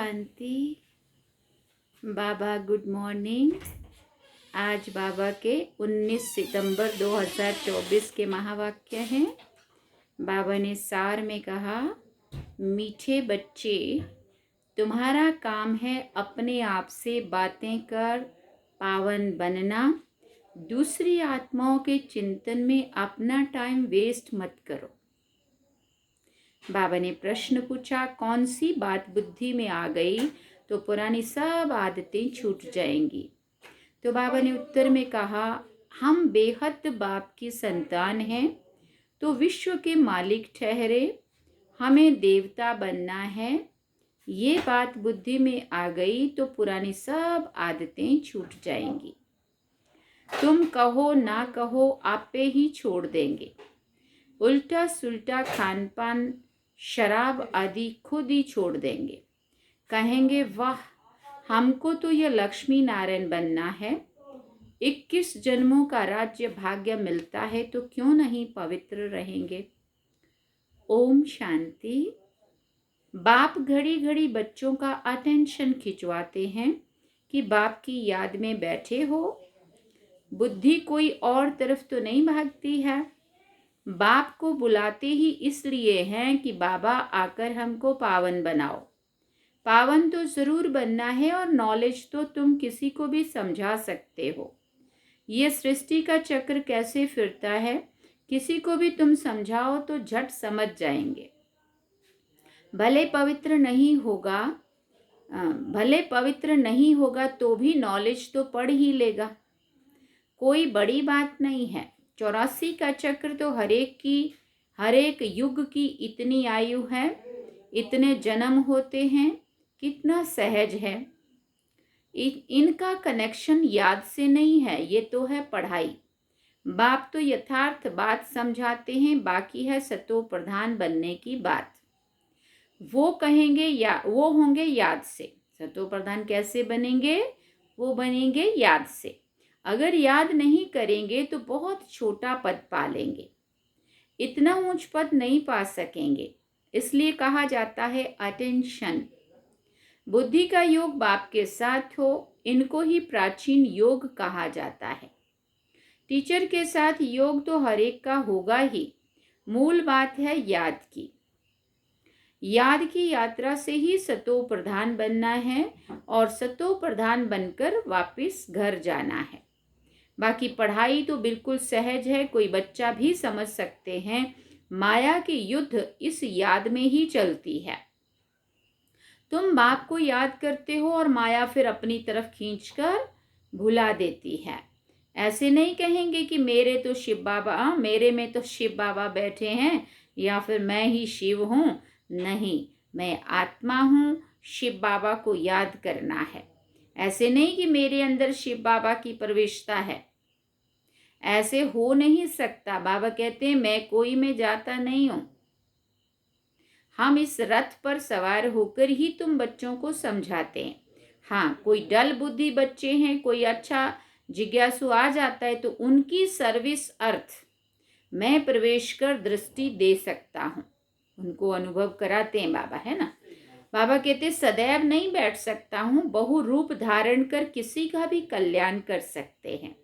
शांति। बाबा good morning. आज बाबा के 19 सितंबर 2024 के महावाक्य हैं। बाबा ने सार में कहा, मीठे बच्चे, तुम्हारा काम है अपने आप से बातें कर पावन बनना। दूसरी आत्माओं के चिंतन में अपना टाइम वेस्ट मत करो। बाबा ने प्रश्न पूछा, कौन सी बात बुद्धि में आ गई तो पुरानी सब आदतें छूट जाएंगी। तो बाबा ने उत्तर में कहा, हम बेहद बाप की संतान हैं तो विश्व के मालिक ठहरे, हमें देवता बनना है। ये बात बुद्धि में आ गई तो पुरानी सब आदतें छूट जाएंगी। तुम कहो ना कहो, आप पे ही छोड़ देंगे। उल्टा सुल्टा खान पान, शराब आदि खुद ही छोड़ देंगे। कहेंगे, वाह, हमको तो यह लक्ष्मी नारायण बनना है। 21 जन्मों का राज्य भाग्य मिलता है तो क्यों नहीं पवित्र रहेंगे। ओम शांति। बाप घड़ी घड़ी बच्चों का अटेंशन खिंचवाते हैं कि बाप की याद में बैठे हो। बुद्धि कोई और तरफ तो नहीं भागती है। बाप को बुलाते ही इसलिए हैं कि बाबा आकर हमको पावन बनाओ। पावन तो जरूर बनना है और नॉलेज तो तुम किसी को भी समझा सकते हो। ये सृष्टि का चक्र कैसे फिरता है, किसी को भी तुम समझाओ तो झट समझ जाएंगे। भले पवित्र नहीं होगा तो भी नॉलेज तो पढ़ ही लेगा। कोई बड़ी बात नहीं है। 84 का चक्र तो हर एक युग की इतनी आयु है, इतने जन्म होते हैं, कितना सहज है। इनका कनेक्शन याद से नहीं है, ये तो है पढ़ाई। बाप तो यथार्थ बात समझाते हैं, बाकी है सतो प्रधान बनने की बात। वो कहेंगे या वो होंगे याद से। सतो प्रधान कैसे बनेंगे? वो बनेंगे याद से। अगर याद नहीं करेंगे तो बहुत छोटा पद पा लेंगे, इतना ऊंच पद नहीं पा सकेंगे। इसलिए कहा जाता है अटेंशन। बुद्धि का योग बाप के साथ हो, इनको ही प्राचीन योग कहा जाता है। टीचर के साथ योग तो हर एक का होगा ही। मूल बात है याद की। याद की यात्रा से ही सतो प्रधान बनना है और सतो प्रधान बनकर वापस घर जाना है। बाकी पढ़ाई तो बिल्कुल सहज है, कोई बच्चा भी समझ सकते हैं। माया की युद्ध इस याद में ही चलती है। तुम बाप को याद करते हो और माया फिर अपनी तरफ खींचकर भुला देती है। ऐसे नहीं कहेंगे कि मेरे में तो शिव बाबा बैठे हैं या फिर मैं ही शिव हूँ। नहीं, मैं आत्मा हूँ, शिव बाबा को याद करना है। ऐसे नहीं कि मेरे अंदर शिव बाबा की प्रवेशता है, ऐसे हो नहीं सकता। बाबा कहते हैं, मैं कोई में जाता नहीं हूं। हम इस रथ पर सवार होकर ही तुम बच्चों को समझाते हैं। हाँ, कोई डल बुद्धि बच्चे हैं, कोई अच्छा जिज्ञासु आ जाता है तो उनकी सर्विस अर्थ मैं प्रवेश कर दृष्टि दे सकता हूँ। उनको अनुभव कराते हैं बाबा, है ना। बाबा कहते सदैव नहीं बैठ सकता हूँ, बहु रूप धारण कर किसी का भी कल्याण कर सकते हैं।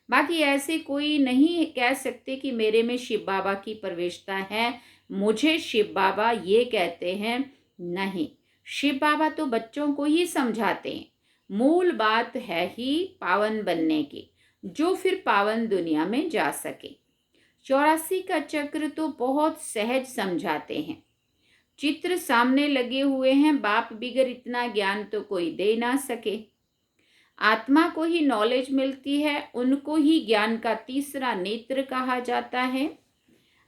बाकी ऐसे कोई नहीं कह सकते कि मेरे में शिव बाबा की प्रवेशता है, मुझे शिव बाबा ये कहते हैं। नहीं, शिव बाबा तो बच्चों को ही समझाते हैं। मूल बात है ही पावन बनने की, जो फिर पावन दुनिया में जा सके। 84 का चक्र तो बहुत सहज समझाते हैं। चित्र सामने लगे हुए हैं, बाप बिगर इतना ज्ञान तो कोई दे ना सके। आत्मा को ही नॉलेज मिलती है, उनको ही ज्ञान का तीसरा नेत्र कहा जाता है।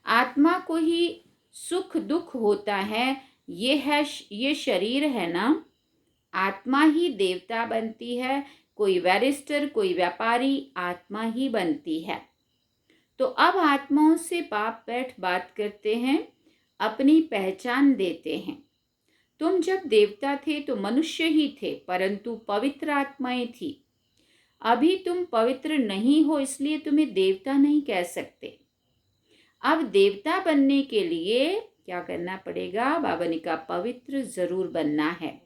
आत्मा को ही सुख दुख होता है। ये शरीर है ना, आत्मा ही देवता बनती है। कोई बैरिस्टर, कोई व्यापारी, आत्मा ही बनती है। तो अब आत्माओं से बाप बैठ बात करते हैं, अपनी पहचान देते हैं। तुम जब देवता थे तो मनुष्य ही थे, परंतु पवित्र आत्माएं थी। अभी तुम पवित्र नहीं हो, इसलिए तुम्हें देवता नहीं कह सकते। अब देवता बनने के लिए क्या करना पड़ेगा? बाबा ने कहा पवित्र ज़रूर बनना है।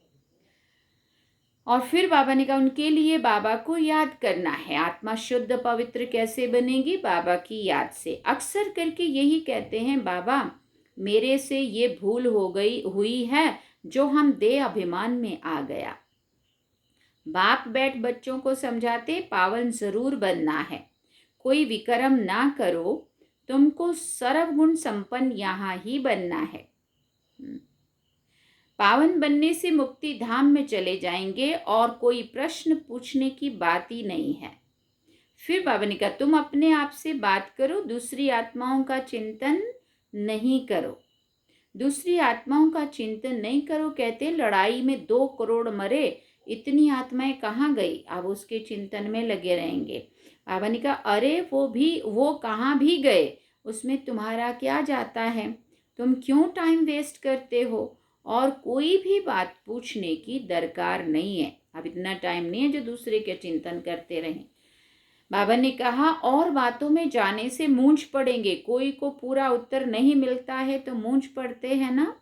और फिर बाबा ने कहा उनके लिए बाबा को याद करना है। आत्मा शुद्ध पवित्र कैसे बनेगी? बाबा की याद से। अक्सर करके यही कहते हैं, बाबा मेरे से ये भूल हुई है जो हम देह अभिमान में आ गया। बाप बैठ बच्चों को समझाते, पावन जरूर बनना है, कोई विक्रम ना करो, तुमको सर्वगुण संपन्न यहाँ ही बनना है। पावन बनने से मुक्ति धाम में चले जाएंगे और कोई प्रश्न पूछने की बात ही नहीं है। फिर बाबा ने कहा तुम अपने आप से बात करो, दूसरी आत्माओं का चिंतन नहीं करो। दूसरी आत्माओं का चिंतन नहीं करो, कहते लड़ाई में 2 करोड़ मरे, इतनी आत्माएं कहाँ गई? अब उसके चिंतन में लगे रहेंगे। बाबा ने कहा अरे वो कहाँ भी गए, उसमें तुम्हारा क्या जाता है? तुम क्यों टाइम वेस्ट करते हो? और कोई भी बात पूछने की दरकार नहीं है। अब इतना टाइम नहीं है जो दूसरे के चिंतन करते रहें। बाबा ने कहा और बातों में जाने से मूंझ पड़ेंगे। कोई को पूरा उत्तर नहीं मिलता है तो मूंझ पड़ते हैं ना।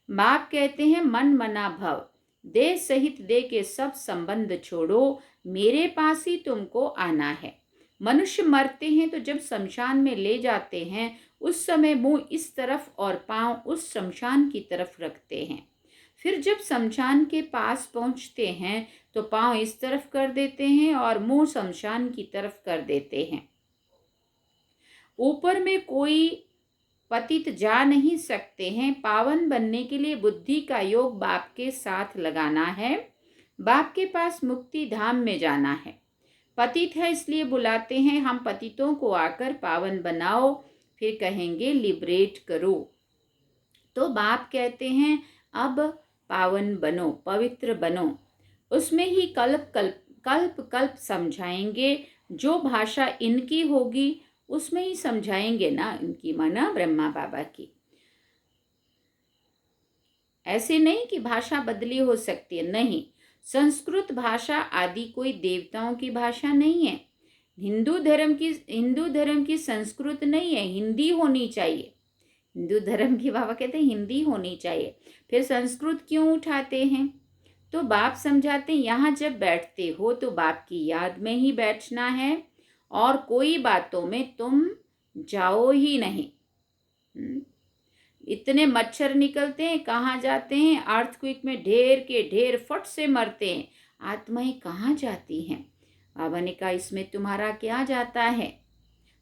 बाप कहते हैं मन मना भव, देह सहित देह के सब संबंध छोड़ो, मेरे पास ही तुमको आना है। मनुष्य मरते हैं तो जब शमशान में ले जाते हैं उस समय मुंह इस तरफ और पांव उस शमशान की तरफ रखते हैं। फिर जब शमशान के पास पहुंचते हैं तो पांव इस तरफ कर देते हैं और मुंह शमशान की तरफ कर देते हैं। ऊपर में कोई पतित जा नहीं सकते हैं। पावन बनने के लिए बुद्धि का योग बाप के साथ लगाना है। बाप के पास मुक्ति धाम में जाना है। पतित है इसलिए बुलाते हैं, हम पतितों को आकर पावन बनाओ, फिर कहेंगे लिबरेट करो। तो बाप कहते हैं अब पावन बनो, पवित्र बनो। उसमें ही कल्प समझाएंगे। जो भाषा इनकी होगी उसमें ही समझाएंगे ना, इनकी माना ब्रह्मा बाबा की। ऐसे नहीं कि भाषा बदली हो सकती है, नहीं। संस्कृत भाषा आदि कोई देवताओं की भाषा नहीं है। हिंदू धर्म की संस्कृत नहीं है, हिंदी होनी चाहिए। हिंदू धर्म की बाबा कहते हैं हिंदी होनी चाहिए। फिर संस्कृत क्यों उठाते हैं? तो बाप समझाते हैं यहाँ जब बैठते हो तो बाप की याद में ही बैठना है और कोई बातों में तुम जाओ ही नहीं। इतने मच्छर निकलते हैं, कहाँ जाते हैं? अर्थक्वेक में ढेर के ढेर फट से मरते हैं। आत्माएं कहाँ जाती हैं? बाबा ने कहा इसमें तुम्हारा क्या जाता है?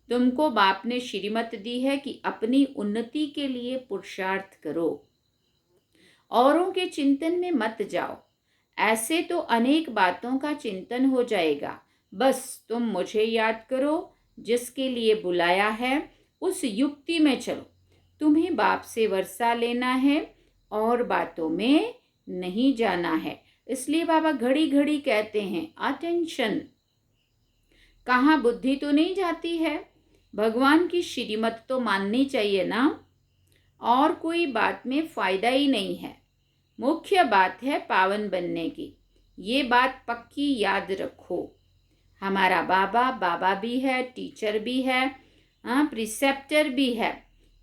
तुमको बाप ने श्रीमत दी है कि अपनी उन्नति के लिए पुरुषार्थ करो, औरों के चिंतन में मत जाओ। ऐसे तो अनेक बातों का चिंतन हो जाएगा। बस तुम मुझे याद करो, जिसके लिए बुलाया है उस युक्ति में चलो। तुम्हें बाप से वर्षा लेना है और बातों में नहीं जाना है। इसलिए बाबा घड़ी घड़ी कहते हैं अटेंशन। कहाँ बुद्धि तो नहीं जाती है? भगवान की श्रीमत तो माननी चाहिए ना। और कोई बात में फायदा ही नहीं है। मुख्य बात है पावन बनने की। ये बात पक्की याद रखो। हमारा बाबा भी है, टीचर भी है, प्रिसेप्टर भी है।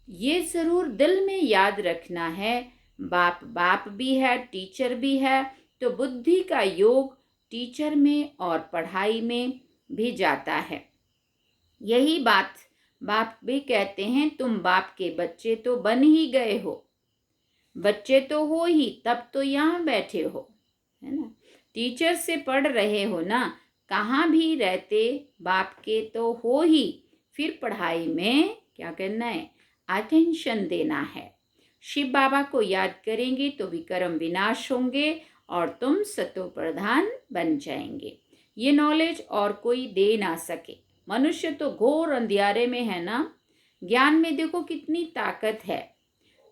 ये जरूर दिल में याद रखना है। बाप भी है, टीचर भी है, तो बुद्धि का योग टीचर में और पढ़ाई में भी जाता है। यही बात बाप भी कहते हैं, तुम बाप के बच्चे तो बन ही गए हो। बच्चे तो हो ही, तब तो यहाँ बैठे हो, है ना। टीचर से पढ़ रहे हो ना, कहाँ भी रहते बाप के तो हो ही। फिर पढ़ाई में क्या करना है? अटेंशन देना है। शिव बाबा को याद करेंगे तो विक्रम विनाश होंगे और तुम सतो प्रधान बन जाएंगे। ये नॉलेज और कोई दे ना सके। मनुष्य तो घोर अंधियारे में है ना। ज्ञान में देखो कितनी ताकत है।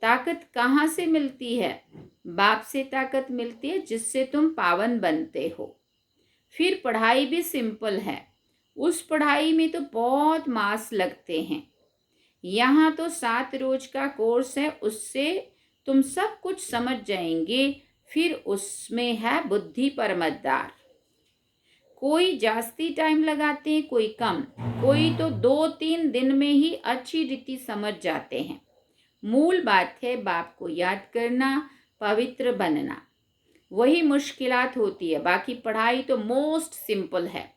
ताकत कहाँ से मिलती है? बाप से ताकत मिलती है, जिससे तुम पावन बनते हो। फिर पढ़ाई भी सिंपल है। उस पढ़ाई में तो बहुत मास लगते हैं। यहाँ तो 7 रोज का कोर्स है, उससे तुम सब कुछ समझ जाएंगे। फिर उसमें है बुद्धि परमतदार। कोई जास्ती टाइम लगाते हैं, कोई कम, कोई तो 2-3 दिन में ही अच्छी रीति समझ जाते हैं। मूल बात है बाप को याद करना, पवित्र बनना। वही मुश्किलात होती है, बाकी पढ़ाई तो मोस्ट सिंपल है।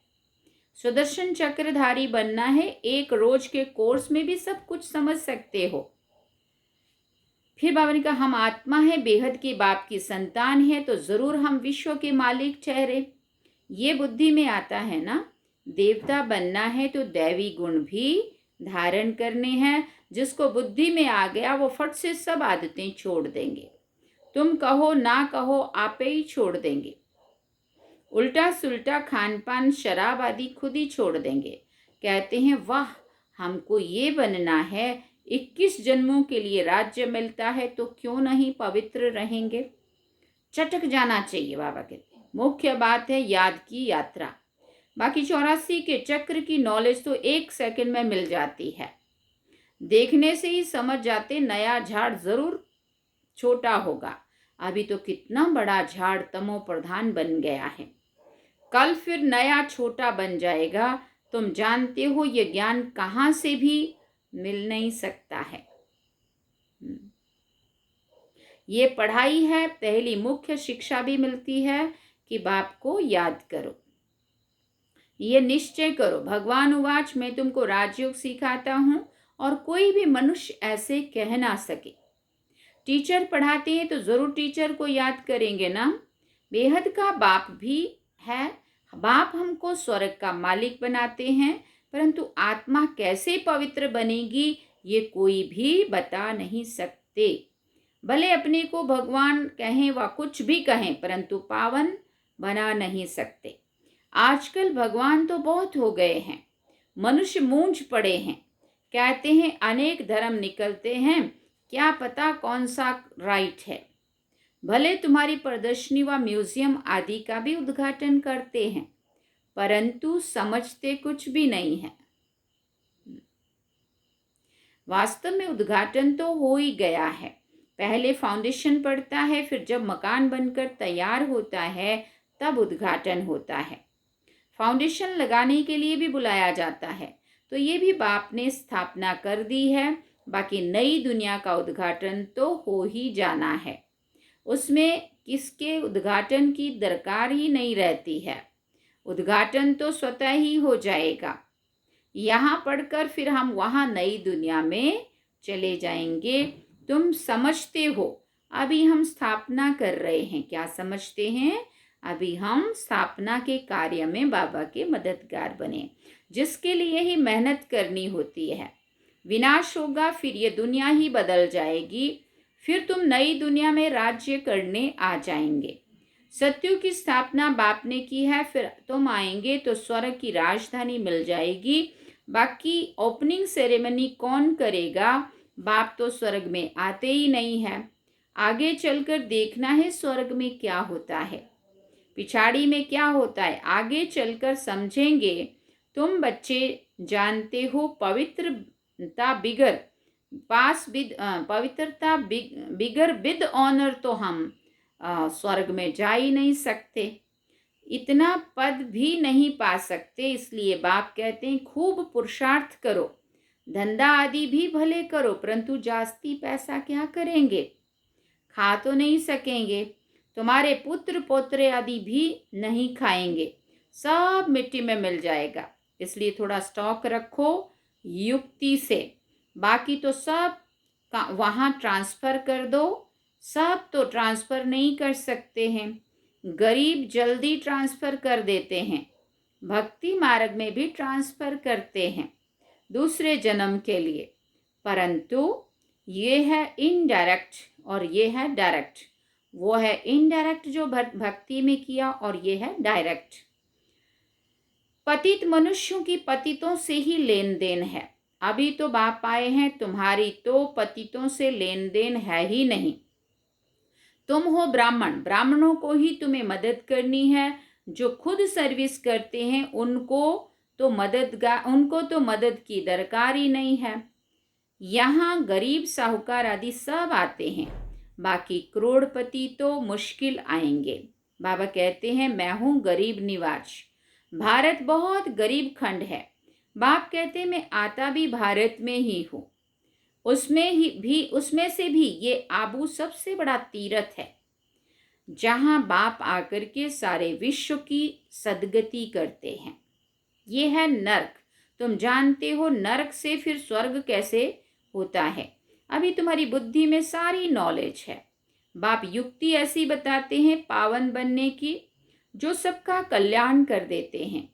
सुदर्शन चक्रधारी बनना है, एक रोज के कोर्स में भी सब कुछ समझ सकते हो। फिर बाबा ने कहा हम आत्मा है, बेहद के बाप की संतान है, तो जरूर हम विश्व के मालिक ठहरे। ये बुद्धि में आता है ना। देवता बनना है तो दैवी गुण भी धारण करने हैं। जिसको बुद्धि में आ गया वो फट से सब आदतें छोड़ देंगे। तुम कहो ना कहो आपे ही छोड़ देंगे। उल्टा सुल्टा खान पान शराब आदि खुद ही छोड़ देंगे। कहते हैं वाह, हमको ये बनना है, 21 जन्मों के लिए राज्य मिलता है तो क्यों नहीं पवित्र रहेंगे। चटक जाना चाहिए। बाबा कहते हैं मुख्य बात है याद की यात्रा। बाकी 84 के चक्र की नॉलेज तो 1 सेकंड में मिल जाती है। देखने से ही समझ जाते नया झाड़ जरूर छोटा होगा। अभी तो कितना बड़ा झाड़ तमो प्रधान बन गया है, कल फिर नया छोटा बन जाएगा। तुम जानते हो ये ज्ञान कहाँ से भी मिल नहीं सकता है। ये पढ़ाई है, पहली मुख्य शिक्षा भी मिलती है कि बाप को याद करो। ये निश्चय करो, भगवान उवाच, मैं तुमको राजयोग सिखाता हूँ और कोई भी मनुष्य ऐसे कह ना सके। टीचर पढ़ाते हैं तो जरूर टीचर को याद करेंगे ना। बेहद का बाप भी है। बाप हमको स्वर्ग का मालिक बनाते हैं, परंतु आत्मा कैसे पवित्र बनेगी ये कोई भी बता नहीं सकते। भले अपने को भगवान कहें व कुछ भी कहें, परंतु पावन बना नहीं सकते। आजकल भगवान तो बहुत हो गए हैं, मनुष्य मूंझ पड़े हैं। कहते हैं अनेक धर्म निकलते हैं, क्या पता कौन सा राइट है। भले तुम्हारी प्रदर्शनी व म्यूजियम आदि का भी उद्घाटन करते हैं, परंतु समझते कुछ भी नहीं है। वास्तव में उद्घाटन तो हो ही गया है। पहले फाउंडेशन पड़ता है, फिर जब मकान बनकर तैयार होता है तब उद्घाटन होता है। फाउंडेशन लगाने के लिए भी बुलाया जाता है, तो ये भी बाप ने स्थापना कर दी है। बाकी नई दुनिया का उद्घाटन तो हो ही जाना है, उसमें किसके उद्घाटन की दरकार ही नहीं रहती है। उद्घाटन तो स्वतः ही हो जाएगा। यहाँ पढ़कर फिर हम वहाँ नई दुनिया में चले जाएंगे। तुम समझते हो अभी हम स्थापना कर रहे हैं। क्या समझते हैं? अभी हम स्थापना के कार्य में बाबा के मददगार बने, जिसके लिए ही मेहनत करनी होती है। विनाश होगा, फिर ये दुनिया ही बदल जाएगी, फिर तुम नई दुनिया में राज्य करने आ जाएंगे। सत्युग की स्थापना बाप ने की है, फिर तुम आएंगे तो स्वर्ग की राजधानी मिल जाएगी। बाकी ओपनिंग सेरेमनी कौन करेगा? बाप तो स्वर्ग में आते ही नहीं है। आगे चलकर देखना है स्वर्ग में क्या होता है, पिछाड़ी में क्या होता है, आगे चलकर समझेंगे। तुम बच्चे जानते हो पवित्रता बिगर पवित्रता बिगर विद ऑनर तो हम स्वर्ग में जा ही नहीं सकते, इतना पद भी नहीं पा सकते। इसलिए बाप कहते हैं खूब पुरुषार्थ करो, धंधा आदि भी भले करो, परंतु जास्ती पैसा क्या करेंगे, खा तो नहीं सकेंगे। तुम्हारे पुत्र पोत्रे आदि भी नहीं खाएंगे, सब मिट्टी में मिल जाएगा। इसलिए थोड़ा स्टॉक रखो युक्ति से। बाकी तो सब वहाँ ट्रांसफ़र कर दो। सब तो ट्रांसफ़र नहीं कर सकते हैं, गरीब जल्दी ट्रांसफ़र कर देते हैं, भक्ति मार्ग में भी ट्रांसफ़र करते हैं दूसरे जन्म के लिए, परंतु ये है इनडायरेक्ट और ये है डायरेक्ट। वो है इनडायरेक्ट जो भक्ति में किया, और ये है डायरेक्ट। पतित मनुष्यों की पतितों से ही लेन देन है। अभी तो बाप आए हैं, तुम्हारी तो पतितों से लेन देन है ही नहीं। तुम हो ब्राह्मण, ब्राह्मणों को ही तुम्हें मदद करनी है। जो खुद सर्विस करते हैं उनको तो मदद की दरकार ही नहीं है। यहाँ गरीब साहूकार आदि सब आते हैं, बाकी करोड़पति तो मुश्किल आएंगे। बाबा कहते हैं मैं हूँ गरीब निवाज। भारत बहुत गरीब खंड है। बाप कहते हैं मैं आता भी भारत में ही हूँ। उसमें से भी ये आबू सबसे बड़ा तीर्थ है, जहां बाप आकर के सारे विश्व की सदगति करते हैं। ये है नर्क। तुम जानते हो नर्क से फिर स्वर्ग कैसे होता है। अभी तुम्हारी बुद्धि में सारी नॉलेज है। बाप युक्ति ऐसी बताते हैं पावन बनने की, जो सबका कल्याण कर देते हैं।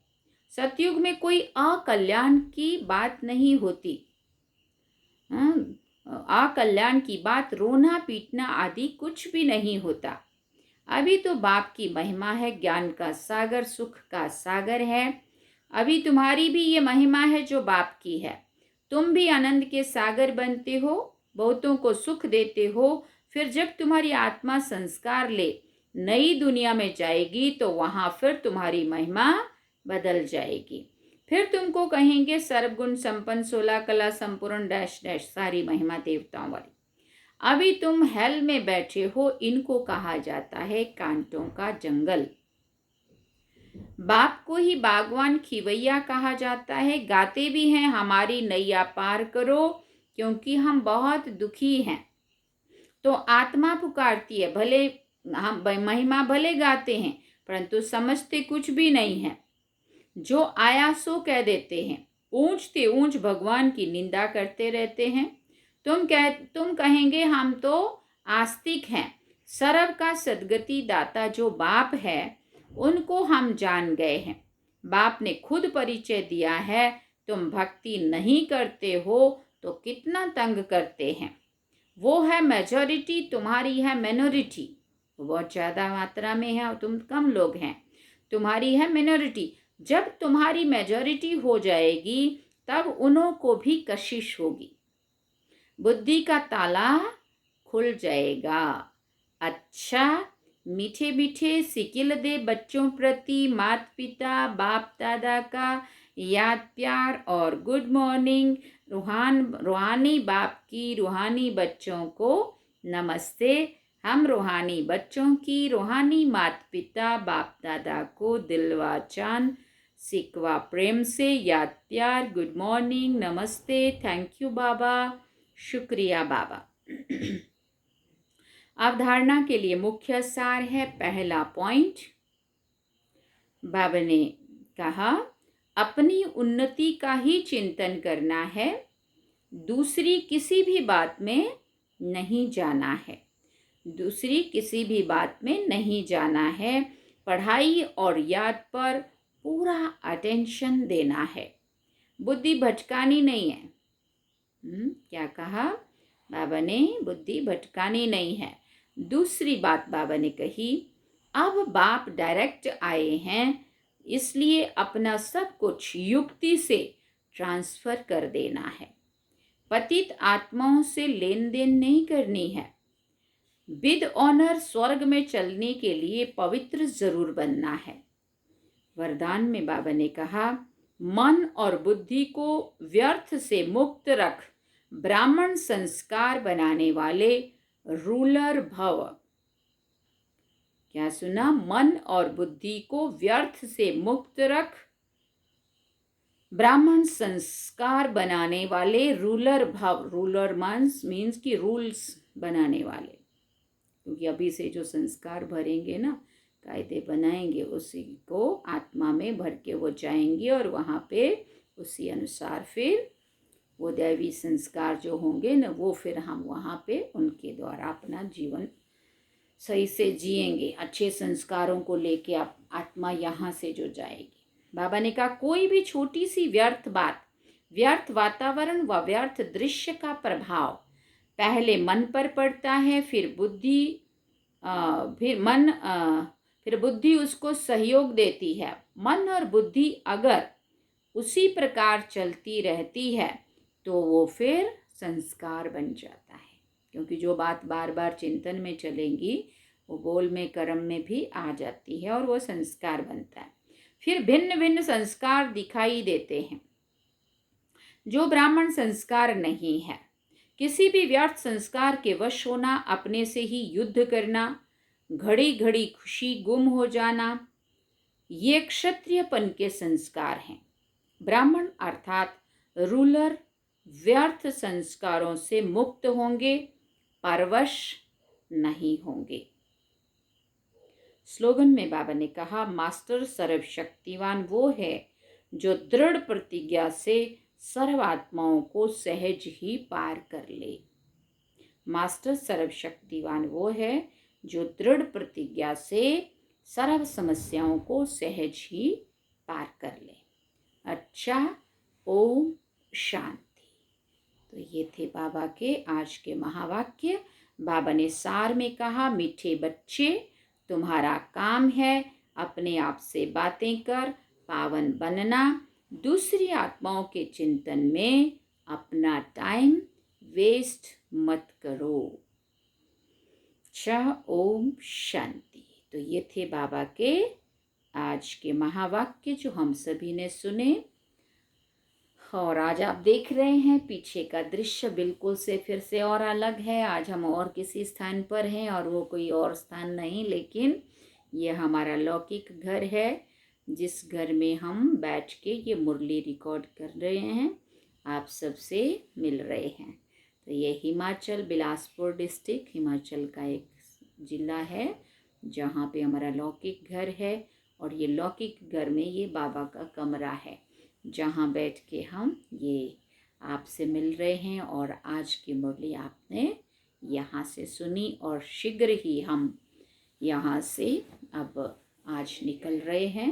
सतयुग में कोई अकल्याण की बात नहीं होती। अकल्याण की बात, रोना पीटना आदि कुछ भी नहीं होता। अभी तो बाप की महिमा है, ज्ञान का सागर, सुख का सागर है। अभी तुम्हारी भी ये महिमा है जो बाप की है। तुम भी आनंद के सागर बनते हो, बहुतों को सुख देते हो। फिर जब तुम्हारी आत्मा संस्कार ले नई दुनिया में जाएगी तो वहां फिर तुम्हारी महिमा बदल जाएगी। फिर तुमको कहेंगे सर्वगुण संपन्न, 16 कला संपूर्ण डैश डैश, सारी महिमा देवताओं वाली। अभी तुम हेल में बैठे हो, इनको कहा जाता है कांटों का जंगल। बाप को ही बागवान खिवैया कहा जाता है। गाते भी हैं हमारी नैया पार करो, क्योंकि हम बहुत दुखी हैं। तो आत्मा पुकारती है, भले हम महिमा भले गाते हैं परंतु समझते कुछ भी नहीं है। जो आया सो कह देते हैं, ऊंचते ऊंच भगवान की निंदा करते रहते हैं। तुम कहेंगे हम तो आस्तिक हैं। सर्व का सद्गति दाता जो बाप है उनको हम जान गए हैं। बाप ने खुद परिचय दिया है। तुम भक्ति नहीं करते हो तो कितना तंग करते हैं। वो है मेजॉरिटी, तुम्हारी है मिनोरिटी। बहुत ज़्यादा मात्रा में है और तुम कम लोग हैं। तुम्हारी है मिनोरिटी। जब तुम्हारी मेजॉरिटी हो जाएगी तब उन्हों को भी कशिश होगी, बुद्धि का ताला खुल जाएगा। अच्छा, मीठे मीठे सिकिल दे बच्चों प्रति माता पिता बाप दादा का याद प्यार और गुड मॉर्निंग। रूहानी बाप की रूहानी बच्चों को नमस्ते। हम रूहानी बच्चों की रूहानी माता पिता बाप दादा को दिलवा चांद सिकवा प्रेम से याद प्यार, गुड मॉर्निंग, नमस्ते, थैंक यू बाबा, शुक्रिया बाबा। अवधारणा के लिए मुख्य सार है। पहला पॉइंट, बाबा ने कहा अपनी उन्नति का ही चिंतन करना है, दूसरी किसी भी बात में नहीं जाना है। दूसरी किसी भी बात में नहीं जाना है। पढ़ाई और याद पर पूरा अटेंशन देना है, बुद्धि भटकानी नहीं है। क्या कहा बाबा ने? बुद्धि भटकानी नहीं है। दूसरी बात बाबा ने कही, अब बाप डायरेक्ट आए हैं, इसलिए अपना सब कुछ युक्ति से ट्रांसफर कर देना है। पतित आत्माओं से लेन देन नहीं करनी है। विद ऑनर स्वर्ग में चलने के लिए पवित्र जरूर बनना है। वरदान में बाबा ने कहा, मन और बुद्धि को व्यर्थ से मुक्त रख, ब्राह्मण संस्कार बनाने वाले रूलर भव। क्या सुना? मन और बुद्धि को व्यर्थ से मुक्त रख, ब्राह्मण संस्कार बनाने वाले रूलर भव। रूलर मीन्स की रूल्स बनाने वाले, क्योंकि अभी से जो संस्कार भरेंगे ना, कायदे बनाएंगे, उसी को आत्मा में भर के वो जाएंगे और वहाँ पे उसी अनुसार फिर वो दैवी संस्कार जो होंगे ना, वो फिर हम वहाँ पे उनके द्वारा अपना जीवन सही से जिएंगे। अच्छे संस्कारों को लेके आप आत्मा यहाँ से जो जाएगी। बाबा ने कहा कोई भी छोटी सी व्यर्थ बात, व्यर्थ वातावरण व व्यर्थ दृश्य का प्रभाव पहले मन पर पड़ता है, फिर बुद्धि उसको सहयोग देती है। मन और बुद्धि अगर उसी प्रकार चलती रहती है तो वो फिर संस्कार बन जाता है, क्योंकि जो बात बार बार चिंतन में चलेंगी वो बोल में कर्म में भी आ जाती है और वो संस्कार बनता है। फिर भिन्न भिन्न संस्कार दिखाई देते हैं जो ब्राह्मण संस्कार नहीं है। किसी भी व्यर्थ संस्कार के वश होना, अपने से ही युद्ध करना, घड़ी घड़ी खुशी गुम हो जाना, ये क्षत्रियपन के संस्कार हैं। ब्राह्मण अर्थात रूलर व्यर्थ संस्कारों से मुक्त होंगे, परवश नहीं होंगे। स्लोगन में बाबा ने कहा, मास्टर सर्वशक्तिवान वो है जो दृढ़ प्रतिज्ञा से सर्व आत्माओं को सहज ही पार कर ले। मास्टर सर्वशक्तिवान वो है जो दृढ़ प्रतिज्ञा से सर्व समस्याओं को सहज ही पार कर ले। अच्छा, ओम शांति। तो ये थे बाबा के आज के महावाक्य। बाबा ने सार में कहा, मीठे बच्चे, तुम्हारा काम है अपने आप से बातें कर पावन बनना, दूसरी आत्माओं के चिंतन में अपना टाइम वेस्ट मत करो। ओम शांति। तो ये थे बाबा के आज के महावाक्य जो हम सभी ने सुने। और आज आप देख रहे हैं पीछे का दृश्य बिल्कुल से फिर से और अलग है। आज हम और किसी स्थान पर हैं और वो कोई और स्थान नहीं, लेकिन ये हमारा लौकिक घर है जिस घर में हम बैठ के ये मुरली रिकॉर्ड कर रहे हैं, आप सबसे मिल रहे हैं। तो ये हिमाचल, बिलासपुर डिस्ट्रिक्ट हिमाचल का एक ज़िला है जहाँ पे हमारा लौकिक घर है। और ये लौकिक घर में ये बाबा का कमरा है जहाँ बैठ के हम ये आपसे मिल रहे हैं। और आज की मुरली आपने यहाँ से सुनी और शीघ्र ही हम यहाँ से अब आज निकल रहे हैं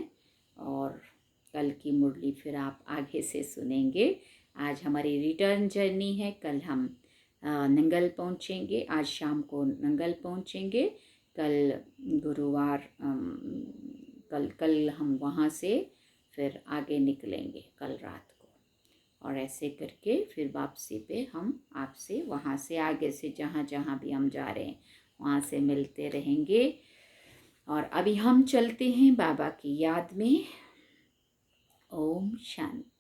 और कल की मुरली फिर आप आगे से सुनेंगे। आज हमारी रिटर्न जर्नी है। कल हम नंगल पहुँचेंगे, आज शाम को नंगल पहुँचेंगे। कल गुरुवार कल हम वहाँ से फिर आगे निकलेंगे कल रात को। और ऐसे करके फिर वापसी पे हम आपसे वहाँ से आगे से जहाँ जहाँ भी हम जा रहे हैं वहाँ से मिलते रहेंगे। और अभी हम चलते हैं बाबा की याद में। ओम शांति।